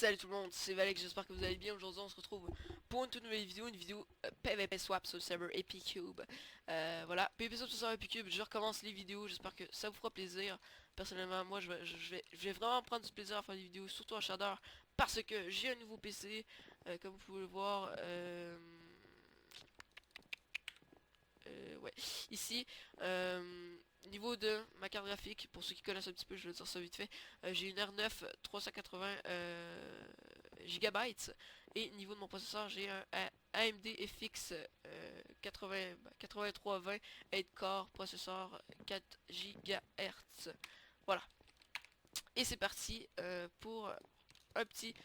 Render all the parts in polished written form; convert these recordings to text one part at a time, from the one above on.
Salut tout le monde, c'est Valek, j'espère que vous allez bien. Aujourd'hui on se retrouve pour une toute nouvelle vidéo, PvP Swap sur le serveur Epic Cube. Voilà, PvP Swap sur le serveur Epic Cube, je recommence les vidéos, j'espère que ça vous fera plaisir. Personnellement, moi je vais vraiment prendre du plaisir à faire des vidéos, surtout en Shader, parce que j'ai un nouveau PC, comme vous pouvez le voir. Ouais, ici, niveau de ma carte graphique, pour ceux qui connaissent un petit peu, je vais dire ça vite fait, j'ai une R9 380 GB, et niveau de mon processeur, j'ai un AMD FX 8320 8 core processeur 4 GHz. Voilà, et c'est parti pour une petite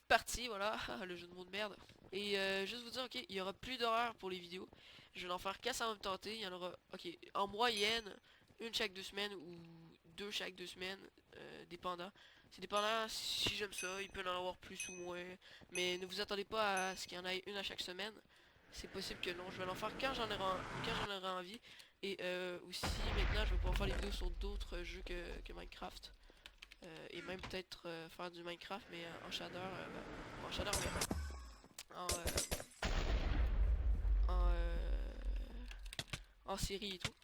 partie, voilà, le jeu de mots de merde. Et juste vous dire, ok, il y aura plus d'horaires pour les vidéos. Je vais en faire qu'à ça va me tenter. Il y en aura, ok, en moyenne, une chaque 2 semaines ou deux chaque 2 semaines, dépendant. C'est dépendant si j'aime ça, il peut en avoir plus ou moins. Mais ne vous attendez pas à ce qu'il y en ait une à chaque semaine. C'est possible que non, je vais en faire quand j'en aurai envie. Et aussi, maintenant, je vais pouvoir faire des vidéos sur d'autres jeux que Minecraft. Et même peut-être faire du Minecraft mais en shader, en shader mais en, en, en série et tout.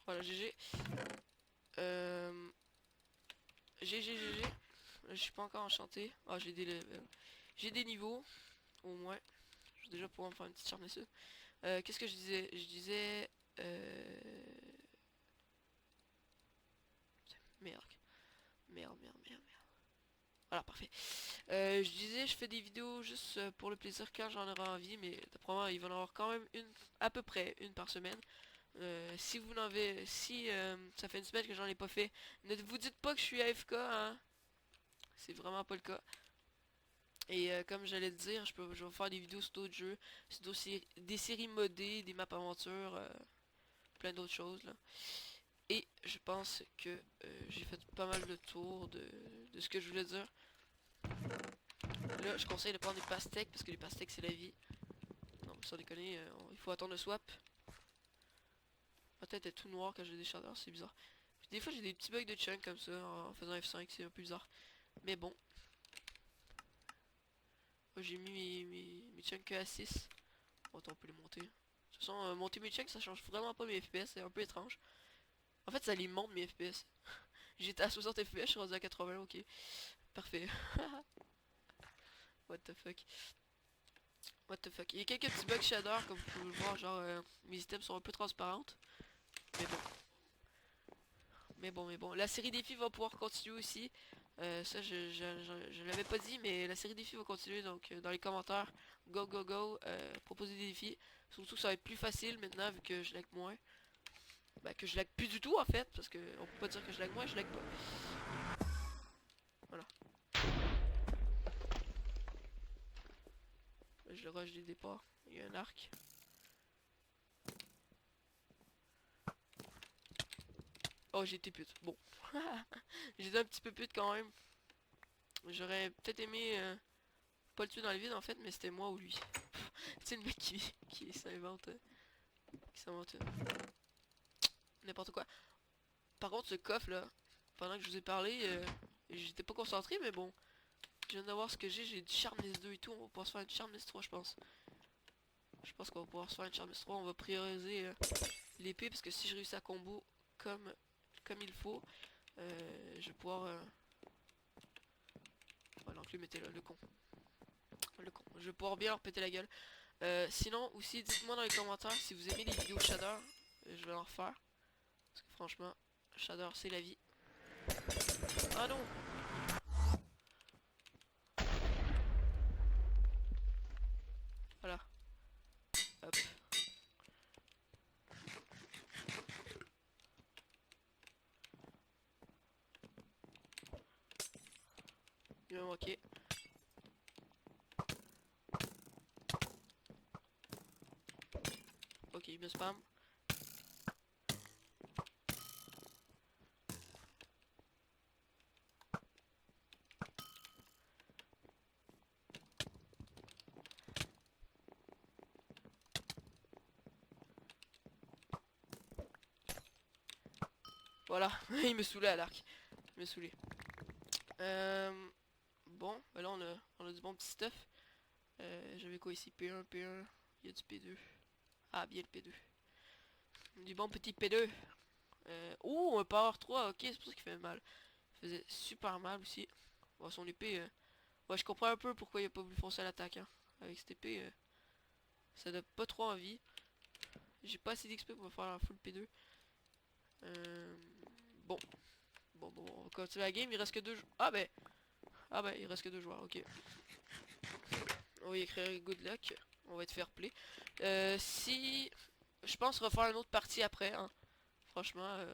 Voilà, GG. Euh, GG. Je suis pas encore enchanté. Ah, j'ai des levels. J'ai des niveaux, au moins. Je vais déjà pouvoir me faire une petite charme dessus. Qu'est-ce que je disais? Je disais... Merde. Merde. Voilà, parfait. Je disais, je fais des vidéos juste pour le plaisir quand j'en aurai envie, mais d'après moi, il va en avoir quand même une, à peu près une par semaine. Si vous n'en avez, si ça fait une semaine que j'en ai pas fait, ne vous dites pas que je suis AFK, hein. C'est vraiment pas le cas. Et comme j'allais le dire, je vais faire des vidéos sur d'autres jeux, sur des séries modées, des maps aventures, plein d'autres choses là. Et je pense que j'ai fait pas mal de tours de ce que je voulais dire. Là, je conseille de prendre des pastèques parce que les pastèques c'est la vie. Non, mais sans déconner, il faut attendre le swap. Ma tête est tout noire quand j'ai des shaders, c'est bizarre. Puis des fois j'ai des petits bugs de chunk comme ça en faisant F5, c'est un peu bizarre. Mais bon, j'ai mis mes chunks à 6. Bon, attends, on peut les monter. De toute façon, monter mes chunks ça change vraiment pas mes FPS, c'est un peu étrange. En fait, ça les monte mes FPS. J'étais à 60 FPS, je suis rendu à 80, ok. Parfait. What the fuck. What the fuck. Il y a quelques petits bugs shader, comme vous pouvez le voir, genre mes items sont un peu transparentes. Mais bon. Mais bon. La série défis va pouvoir continuer aussi. Ça, je l'avais pas dit, mais la série défis va continuer. Donc, dans les commentaires, go. Proposez des défis. Surtout que ça va être plus facile maintenant, vu que je lag moins. Bah, que je lag plus du tout, en fait. Parce que on peut pas dire que je lag moins, je lag pas. Voilà. Là, je le rush des départs. Il y a un arc. Oh, j'ai été pute. Bon. J'étais un petit peu pute quand même. J'aurais peut-être aimé pas le tuer dans le vide en fait, mais c'était moi ou lui. C'est le mec qui s'invente. Qui s'invente n'importe quoi. Par contre, ce coffre là, pendant que je vous ai parlé, j'étais pas concentré, mais bon. Je viens de voir ce que j'ai du Sharpness 2 et tout. On va pouvoir se faire une Sharpness 3, je pense. Je pense qu'on va pouvoir se faire une Sharpness 3. On va prioriser l'épée parce que si je réussis à combo comme il faut, je vais pouvoir. Oh, l'enclume était là, le con. Le con. Je vais pouvoir bien leur péter la gueule. Sinon, aussi, dites-moi dans les commentaires si vous aimez les vidéos Shader. Je vais en refaire. Parce que franchement, Shader, c'est la vie. Ah non! Voilà. Hop. Il m'a manqué. Ok, il me spam. Voilà, il me saoulait à l'arc. me saoulé. Bon, ben là on a du bon petit stuff. J'avais quoi ici? P1, P1. Il y a du P2. Ah, bien le P2. Du bon petit P2. Oh, un Power 3. Ok, c'est pour ça qu'il fait mal. Il faisait super mal aussi. Bon, son épée... Ouais, je comprends un peu pourquoi il a pas voulu foncer à l'attaque. Hein. Avec cette épée, ça donne pas trop envie. J'ai pas assez d'XP pour faire un full P2. Bon. Bon, on va continuer la game. Il reste que deux joueurs. Ah ben, il reste que deux joueurs. Ok. On va y écrire good luck. On va être fair play. Si... Je pense refaire une autre partie après. Hein. Franchement,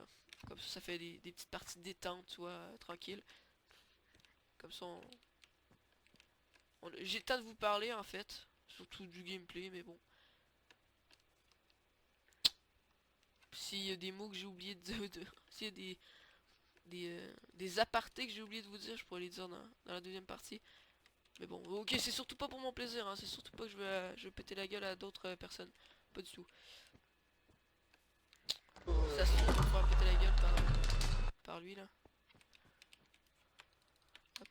comme ça fait des petites parties de détente, tu vois, tranquille. Comme ça, j'ai le temps de vous parler en fait. Surtout du gameplay, mais bon. S'il y a des mots que j'ai oublié s'il y a des apartés que j'ai oublié de vous dire, je pourrais les dire dans la deuxième partie. Mais bon, ok, c'est surtout pas pour mon plaisir, hein, c'est surtout pas que je veux péter la gueule à d'autres personnes. Pas du tout. Ça se trouve, je vais me faire péter la gueule par lui là. Hop.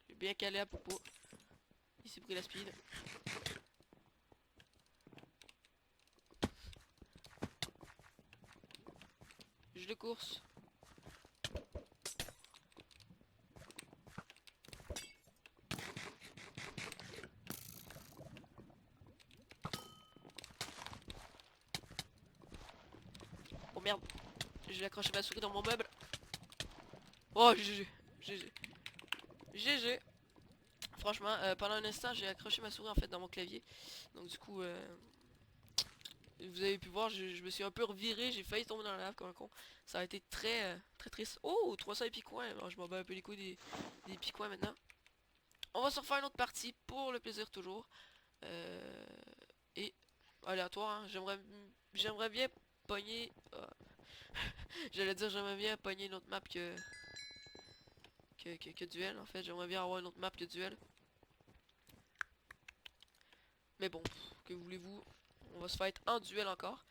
J'ai bien calé à propos. Il s'est pris la speed. Je le course. Oh merde. J'ai accroché ma souris dans mon meuble. Oh GG. GG. GG. Franchement, pendant un instant, j'ai accroché ma souris en fait dans mon clavier. Donc du coup, vous avez pu voir, je me suis un peu reviré, j'ai failli tomber dans la lave comme un con. Ça a été très triste. Oh, 300 épicoins. Alors, je m'en bats un peu les couilles des épicoins maintenant. On va se refaire une autre partie pour le plaisir toujours. Euh, et aléatoire, hein. J'aimerais bien pogner. J'allais dire j'aimerais bien pogner une autre map que duel en fait. J'aimerais bien avoir une autre map que duel. Mais bon, que voulez-vous? On va se fight en duel encore.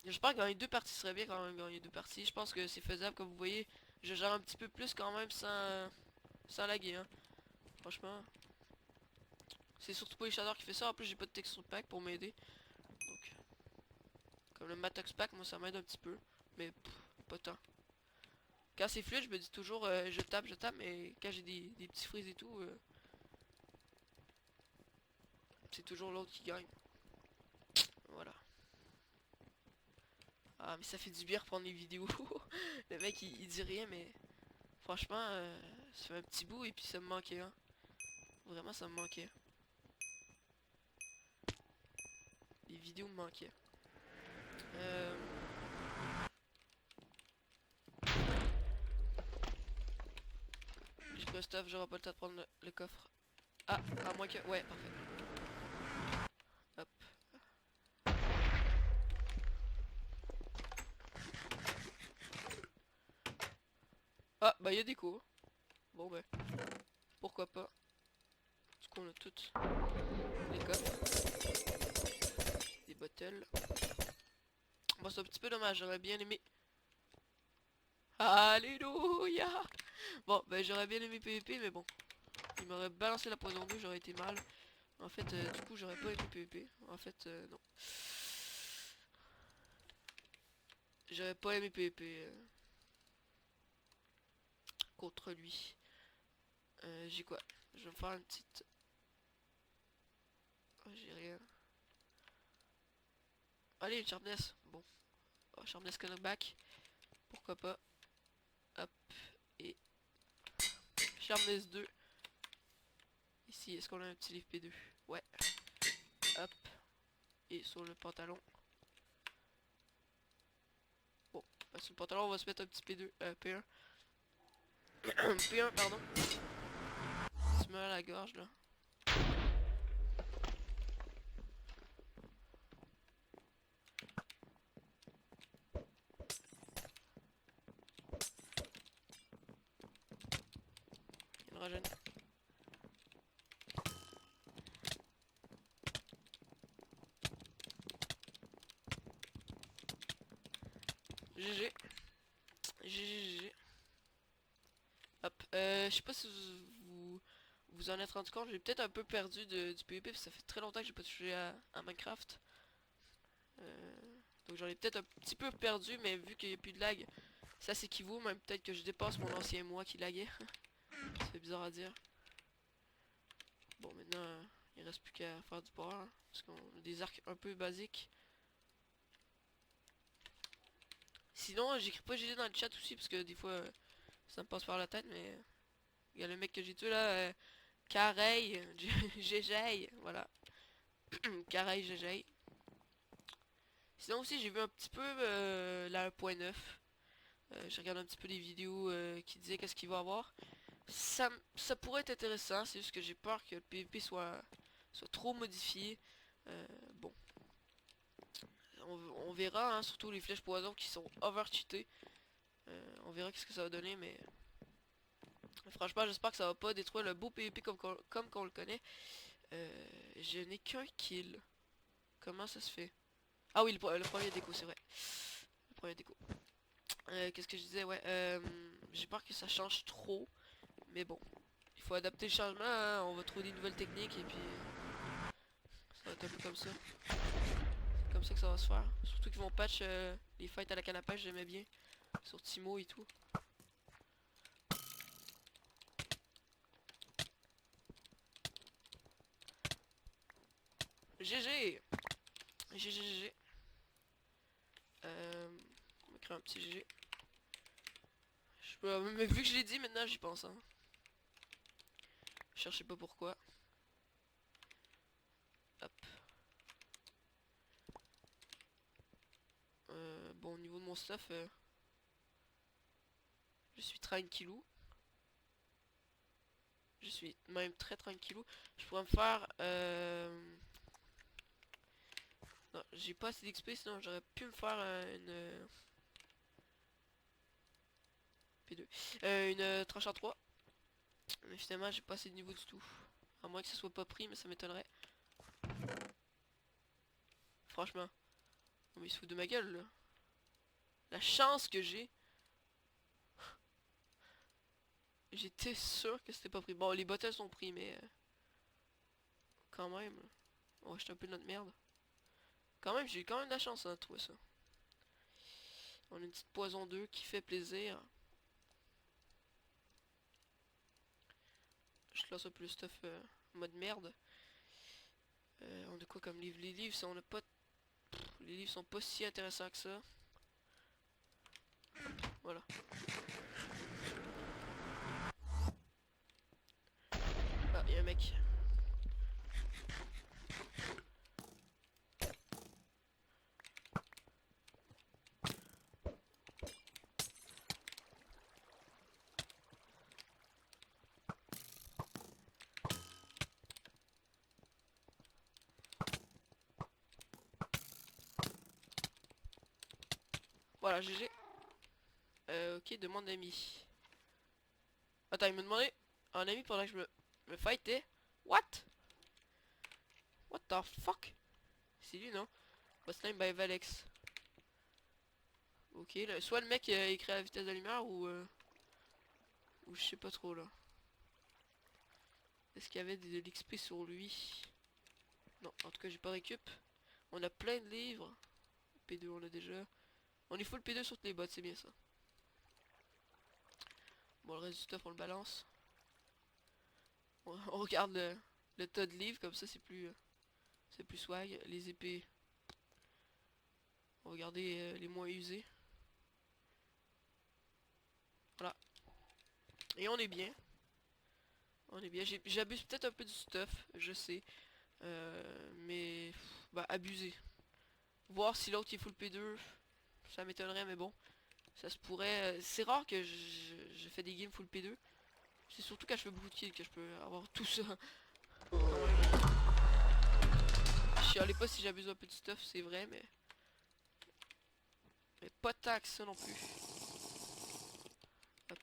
J'espère que gagner deux parties serait bien quand même gagner deux parties. Je pense que c'est faisable comme vous voyez. Je gère un petit peu plus quand même sans laguer. Hein. Franchement. C'est surtout pas les shaders qui fait ça. En plus j'ai pas de texture pack pour m'aider. Donc comme le Matox pack moi ça m'aide un petit peu. Mais pas tant. Quand c'est fluide je me dis toujours je tape. Mais quand j'ai des petits freeze et tout c'est toujours l'autre qui gagne. Voilà. Ah mais ça fait du bien reprendre les vidéos. Le mec il dit rien mais franchement ça fait un petit bout et puis ça me manquait hein. Vraiment ça me manquait. Les vidéos me manquaient. J'ai pas le stuff, j'aurai pas le temps de prendre le coffre. Ah, à moins que... Ouais, parfait. Hop. Ah, bah il y a des cours. Bon bah, pourquoi pas. Du coup on a toutes les coffres. Des bottles. Bon c'est un petit peu dommage, j'aurais bien aimé... Alléluia. Bon, bah j'aurais bien aimé PVP mais bon. Il m'aurait balancé la poison 2, j'aurais été mal. En fait, du coup j'aurais pas aimé PVP. En fait, non. J'aurais pas aimé PVP contre lui. J'ai quoi? Je vais me faire une petite... Oh, j'ai rien. Allez, une sharpness. Bon. Oh, sharpness knockback. Pourquoi pas. Hop. Et sharpness 2. Ici, est-ce qu'on a un petit livre P2? Ouais. Hop. Et sur le pantalon. Bon. Bah, sur le pantalon, on va se mettre un petit P2. P1. P1, pardon. Tu me à la gorge, là. me régène. GG. GG. Hop. Je sais pas si vous en êtes rendu compte, j'ai peut-être un peu perdu du PvP parce que ça fait très longtemps que j'ai pas touché à Minecraft. Donc j'en ai peut-être un petit peu perdu, mais vu qu'il n'y a plus de lag, ça s'équivaut. Même peut-être que je dépasse mon ancien moi qui laguait. Ça fait bizarre à dire. Bon, maintenant, il reste plus qu'à faire du power, hein, parce qu'on a des arcs un peu basiques. Sinon, j'écris pas GG dans le chat aussi, parce que des fois, ça me passe par la tête, mais... Il y a le mec que j'ai tué là, Careil, GG, voilà. Careil, GG. Sinon aussi, j'ai vu un petit peu la 1.9. J'ai regardé un petit peu des vidéos qui disaient qu'est-ce qu'il va avoir. Ça pourrait être intéressant, c'est juste que j'ai peur que le PvP soit trop modifié. Bon, on verra, hein, surtout les flèches poison qui sont over-cheatées. On verra qu'est-ce que ça va donner, mais franchement, j'espère que ça va pas détruire le beau PvP comme qu'on le connaît. Je n'ai qu'un kill. Comment ça se fait? Ah oui, le premier déco, c'est vrai. Le premier déco. Qu'est-ce que je disais? Ouais, j'ai peur que ça change trop. Mais bon, il faut adapter le changement, hein. On va trouver des nouvelles techniques et puis ça va être un peu comme ça. C'est comme ça que ça va se faire. Surtout qu'ils vont patch les fights à la canne à pêche, j'aimais bien. Sur Timo et tout. GG! GG, GG. On va créer un petit GG. Mais vu que je l'ai dit, maintenant j'y pense. Hein. Cherchez pas pourquoi. Hop. Bon, au niveau de mon stuff, je suis tranquillou. Je suis même très tranquillou. Je pourrais me faire... Non, j'ai pas assez d'XP, sinon j'aurais pu me faire une... P2. Une tranche en 3. Mais finalement, j'ai pas assez de niveau du tout. À moins que ce soit pas pris, mais ça m'étonnerait. Franchement. Non, mais il se fout de ma gueule, là. La chance que j'ai. J'étais sûr que c'était pas pris. Bon, les bottles sont pris, mais... quand même. On va acheter un peu de notre merde. Quand même, j'ai eu quand même de la chance hein, de trouver ça. On a une petite poison 2 qui fait plaisir. Je lance un peu le stuff mode merde. On a quoi comme livre? Les livres, on a pas... les livres sont pas si intéressants que ça. Voilà. Ah, y'a un mec. Voilà, GG. Ok, demande d'ami. Attends, il me demandait un ami pendant que je me fightais. What? What the fuck? C'est lui, non? Bossline by Valex. Ok, là, soit le mec a écrit à la vitesse de la lumière ou je sais pas trop là. Est-ce qu'il y avait de l'XP sur lui? Non, en tout cas j'ai pas récup. On a plein de livres. P2 on a déjà. On est full P2 sur toutes les bottes, c'est bien ça. Bon le reste du stuff on le balance. On regarde le tas de livres comme ça c'est plus swag. Les épées. On va regarder les moins usés. Voilà. Et on est bien. On est bien. J'abuse peut-être un peu du stuff, je sais. Mais bah abuser. Voir si l'autre il full P2, ça m'étonnerait mais bon. Ça se pourrait. C'est rare que je fais des games full P2. C'est surtout quand je fais beaucoup de kills que je peux avoir tout ça. Je chialais pas si j'abuse un peu de stuff, c'est vrai, mais pas tant que ça non plus. Hop.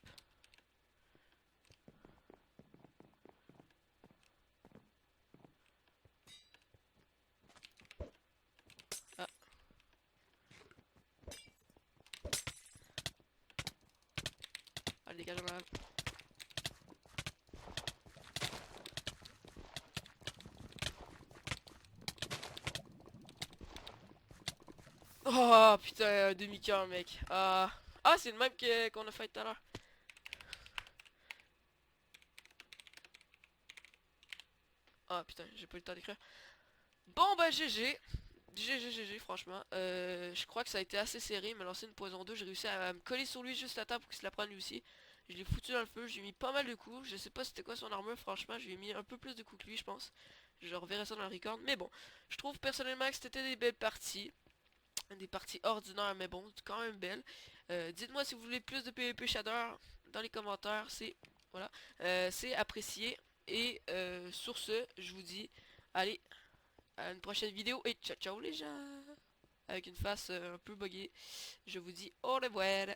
Allez, dégage la lave. Oh putain, un demi-cœur mec. Ah, c'est le même qu'on a fait tout à l'heure. Ah putain, j'ai pas eu le temps d'écrire. Bon bah GG. GG franchement. Je crois que ça a été assez serré. Il m'a lancé une poison 2. J'ai réussi à me coller sur lui juste à temps pour qu'il se la prenne lui aussi. Je l'ai foutu dans le feu. J'ai mis pas mal de coups. Je sais pas c'était quoi son armure franchement. J'ai mis un peu plus de coups que lui je pense. Je reverrai ça dans le record. Mais bon. Je trouve personnellement que c'était des belles parties. Des parties ordinaires mais bon. Quand même belles. Dites-moi si vous voulez plus de PvP Shader dans les commentaires. C'est voilà. C'est apprécié. Et sur ce, je vous dis. Allez, à une prochaine vidéo et ciao ciao les gens. Avec une face un peu buggée. Je vous dis au revoir.